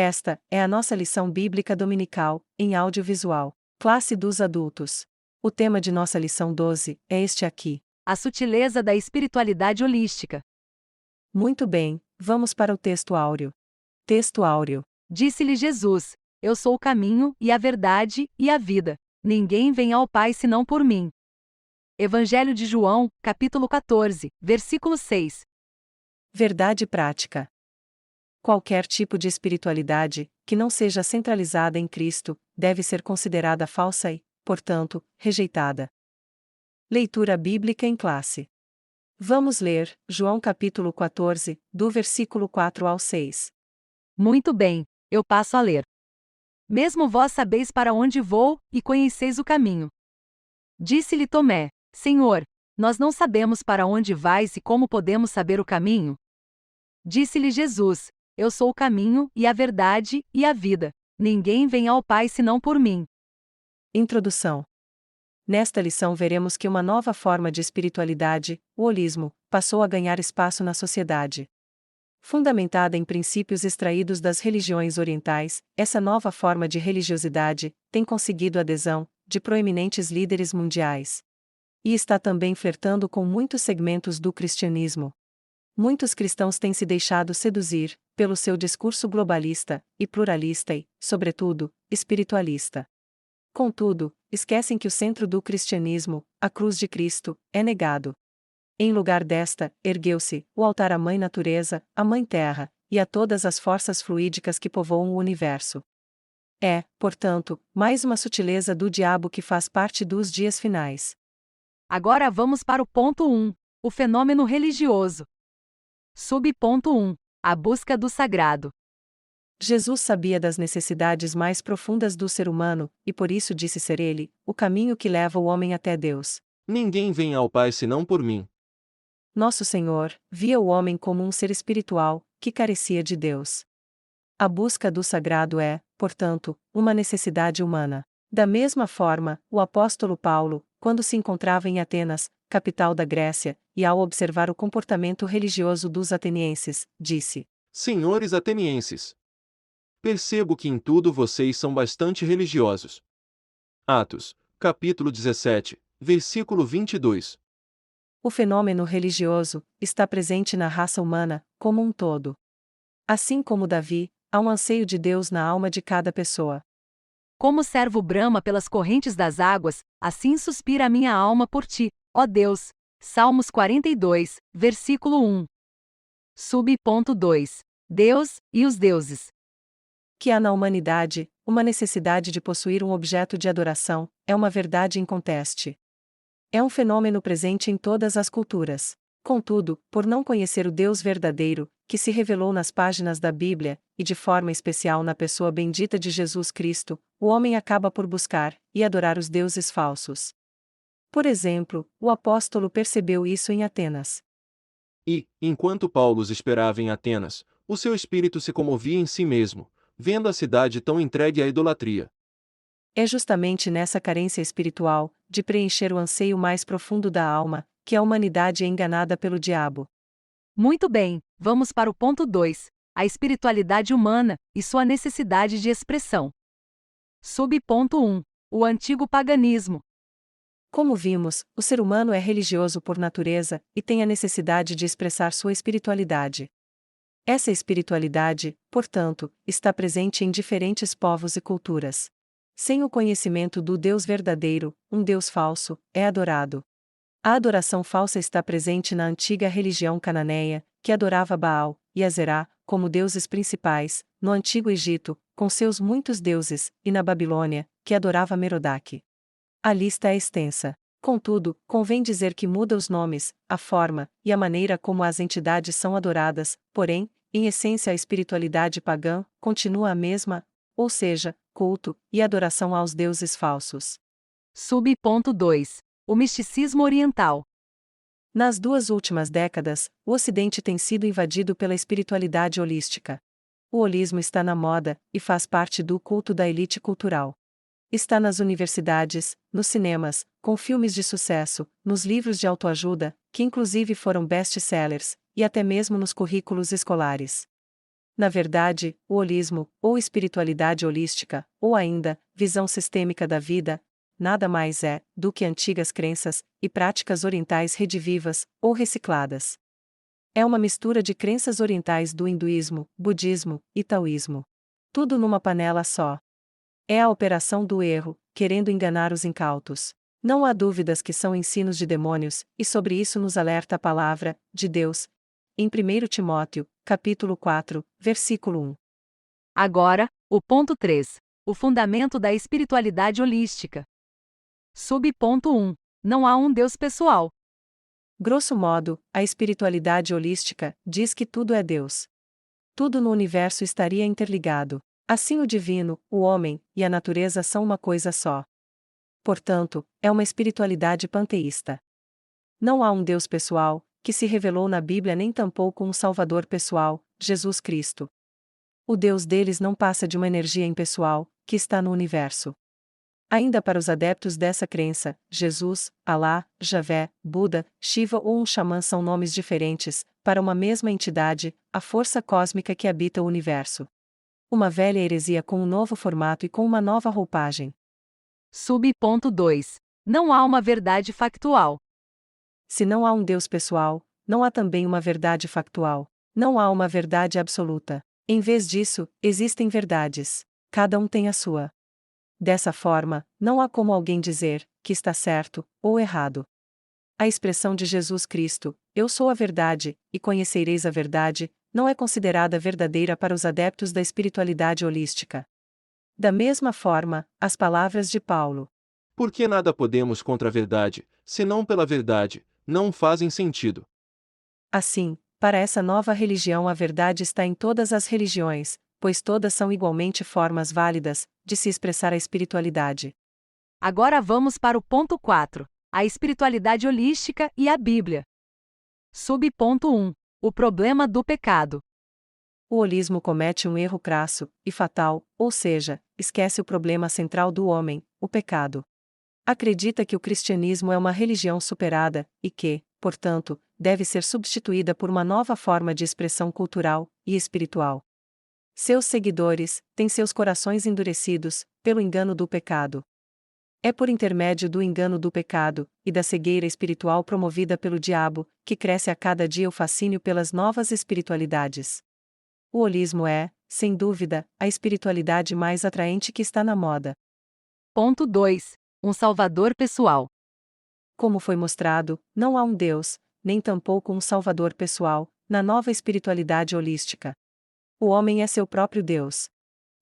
Esta é a nossa lição bíblica dominical, em audiovisual, classe dos adultos. O tema de nossa lição 12 é este aqui. A sutileza da espiritualidade holística. Muito bem, vamos para o texto áureo. Texto áureo. Disse-lhe Jesus: Eu sou o caminho, e a verdade, e a vida. Ninguém vem ao Pai senão por mim. Evangelho de João, capítulo 14, versículo 6. Verdade prática. Qualquer tipo de espiritualidade, que não seja centralizada em Cristo, deve ser considerada falsa e, portanto, rejeitada. Leitura bíblica em classe. Vamos ler João capítulo 14, do versículo 4 ao 6. Muito bem, eu passo a ler. Mesmo vós sabeis para onde vou, e conheceis o caminho. Disse-lhe Tomé: Senhor, nós não sabemos para onde vais e como podemos saber o caminho? Disse-lhe Jesus: Eu sou o caminho, e a verdade, e a vida. Ninguém vem ao Pai senão por mim. Introdução. Nesta lição veremos que uma nova forma de espiritualidade, o holismo, passou a ganhar espaço na sociedade. Fundamentada em princípios extraídos das religiões orientais, essa nova forma de religiosidade tem conseguido a adesão de proeminentes líderes mundiais. E está também flertando com muitos segmentos do cristianismo. Muitos cristãos têm se deixado seduzir pelo seu discurso globalista e pluralista e, sobretudo, espiritualista. Contudo, esquecem que o centro do cristianismo, a cruz de Cristo, é negado. Em lugar desta, ergueu-se o altar à Mãe Natureza, à Mãe Terra, e a todas as forças fluídicas que povoam o universo. É, portanto, mais uma sutileza do diabo que faz parte dos dias finais. Agora vamos para o ponto 1, o fenômeno religioso. Subponto 1, a busca do sagrado. Jesus sabia das necessidades mais profundas do ser humano, e por isso disse ser ele, o caminho que leva o homem até Deus. Ninguém vem ao Pai senão por mim. Nosso Senhor via o homem como um ser espiritual, que carecia de Deus. A busca do sagrado é, portanto, uma necessidade humana. Da mesma forma, o apóstolo Paulo, quando se encontrava em Atenas, capital da Grécia, e ao observar o comportamento religioso dos atenienses, disse: Senhores atenienses, percebo que em tudo vocês são bastante religiosos. Atos, capítulo 17, versículo 22. O fenômeno religioso está presente na raça humana, como um todo. Assim como Davi, há um anseio de Deus na alma de cada pessoa. Como o servo brama pelas correntes das águas, assim suspira a minha alma por ti, ó Deus. Salmos 42, versículo 1. Subponto 2. Deus e os deuses. Que há na humanidade uma necessidade de possuir um objeto de adoração, é uma verdade inconteste. É um fenômeno presente em todas as culturas. Contudo, por não conhecer o Deus verdadeiro, que se revelou nas páginas da Bíblia, e de forma especial na pessoa bendita de Jesus Cristo, o homem acaba por buscar e adorar os deuses falsos. Por exemplo, o apóstolo percebeu isso em Atenas. E, enquanto Paulo os esperava em Atenas, o seu espírito se comovia em si mesmo, vendo a cidade tão entregue à idolatria. É justamente nessa carência espiritual, de preencher o anseio mais profundo da alma, que a humanidade é enganada pelo diabo. Muito bem, vamos para o ponto 2, a espiritualidade humana e sua necessidade de expressão. Subponto 1, o antigo paganismo. Como vimos, o ser humano é religioso por natureza, e tem a necessidade de expressar sua espiritualidade. Essa espiritualidade, portanto, está presente em diferentes povos e culturas. Sem o conhecimento do Deus verdadeiro, um Deus falso é adorado. A adoração falsa está presente na antiga religião cananeia, que adorava Baal e Azerá como deuses principais, no Antigo Egito, com seus muitos deuses, e na Babilônia, que adorava Merodach. A lista é extensa. Contudo, convém dizer que muda os nomes, a forma e a maneira como as entidades são adoradas, porém, em essência a espiritualidade pagã continua a mesma, ou seja, culto e adoração aos deuses falsos. Subponto 2, o misticismo oriental. Nas 2 últimas décadas, o Ocidente tem sido invadido pela espiritualidade holística. O holismo está na moda e faz parte do culto da elite cultural. Está nas universidades, nos cinemas, com filmes de sucesso, nos livros de autoajuda, que inclusive foram best-sellers, e até mesmo nos currículos escolares. Na verdade, o holismo, ou espiritualidade holística, ou ainda, visão sistêmica da vida, nada mais é do que antigas crenças e práticas orientais redivivas ou recicladas. É uma mistura de crenças orientais do hinduísmo, budismo e taoísmo. Tudo numa panela só. É a operação do erro, querendo enganar os incautos. Não há dúvidas que são ensinos de demônios, e sobre isso nos alerta a palavra de Deus, em 1 Timóteo, capítulo 4, versículo 1. Agora, o ponto 3. O fundamento da espiritualidade holística. Subponto 1. Não há um Deus pessoal. Grosso modo, a espiritualidade holística diz que tudo é Deus. Tudo no universo estaria interligado. Assim o divino, o homem e a natureza são uma coisa só. Portanto, é uma espiritualidade panteísta. Não há um Deus pessoal, que se revelou na Bíblia, nem tampouco um Salvador pessoal, Jesus Cristo. O Deus deles não passa de uma energia impessoal, que está no universo. Ainda para os adeptos dessa crença, Jesus, Alá, Javé, Buda, Shiva ou um xamã são nomes diferentes, para uma mesma entidade, a força cósmica que habita o universo. Uma velha heresia com um novo formato e com uma nova roupagem. Subponto 2. Não há uma verdade factual. Se não há um Deus pessoal, não há também uma verdade factual. Não há uma verdade absoluta. Em vez disso, existem verdades. Cada um tem a sua. Dessa forma, não há como alguém dizer que está certo ou errado. A expressão de Jesus Cristo, "Eu sou a verdade, e conhecereis a verdade", não é considerada verdadeira para os adeptos da espiritualidade holística. Da mesma forma, as palavras de Paulo, Porque nada podemos contra a verdade, senão pela verdade, não fazem sentido. assim, para essa nova religião a verdade está em todas as religiões, pois todas são igualmente formas válidas de se expressar a espiritualidade. Agora vamos para o ponto 4. A espiritualidade holística e a Bíblia. Subponto 1. O problema do pecado. O holismo comete um erro crasso e fatal, ou seja, esquece o problema central do homem, o pecado. Acredita que o cristianismo é uma religião superada, e que, portanto, deve ser substituída por uma nova forma de expressão cultural e espiritual. Seus seguidores têm seus corações endurecidos pelo engano do pecado. É por intermédio do engano do pecado e da cegueira espiritual promovida pelo diabo que cresce a cada dia o fascínio pelas novas espiritualidades. O holismo é, sem dúvida, a espiritualidade mais atraente que está na moda. Ponto 2. Um salvador pessoal. Como foi mostrado, não há um Deus, nem tampouco um Salvador pessoal, na nova espiritualidade holística. O homem é seu próprio Deus.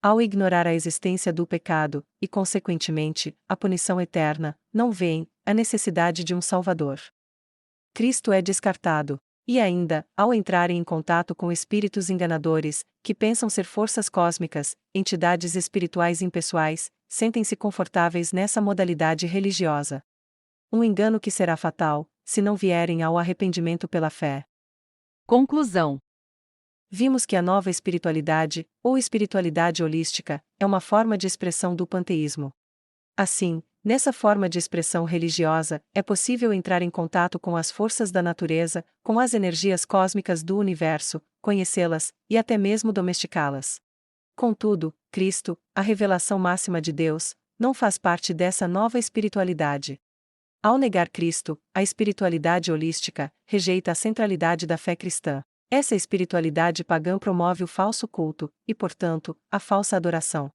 Ao ignorar a existência do pecado, e consequentemente, a punição eterna, não veem a necessidade de um Salvador. Cristo é descartado. E ainda, ao entrarem em contato com espíritos enganadores, que pensam ser forças cósmicas, entidades espirituais impessoais, sentem-se confortáveis nessa modalidade religiosa. Um engano que será fatal, se não vierem ao arrependimento pela fé. Conclusão. Vimos que a nova espiritualidade, ou espiritualidade holística, é uma forma de expressão do panteísmo. Assim, nessa forma de expressão religiosa, é possível entrar em contato com as forças da natureza, com as energias cósmicas do universo, conhecê-las, e até mesmo domesticá-las. Contudo, Cristo, a revelação máxima de Deus, não faz parte dessa nova espiritualidade. Ao negar Cristo, a espiritualidade holística rejeita a centralidade da fé cristã. Essa espiritualidade pagã promove o falso culto, e portanto, a falsa adoração.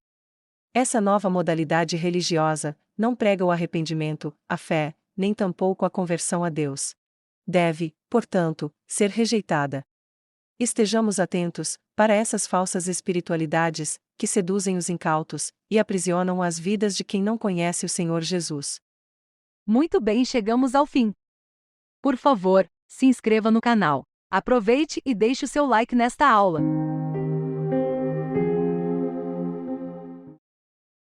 Essa nova modalidade religiosa não prega o arrependimento, a fé, nem tampouco a conversão a Deus. Deve, portanto, ser rejeitada. Estejamos atentos para essas falsas espiritualidades que seduzem os incautos e aprisionam as vidas de quem não conhece o Senhor Jesus. Muito bem, chegamos ao fim. Por favor, se inscreva no canal. Aproveite e deixe o seu like nesta aula.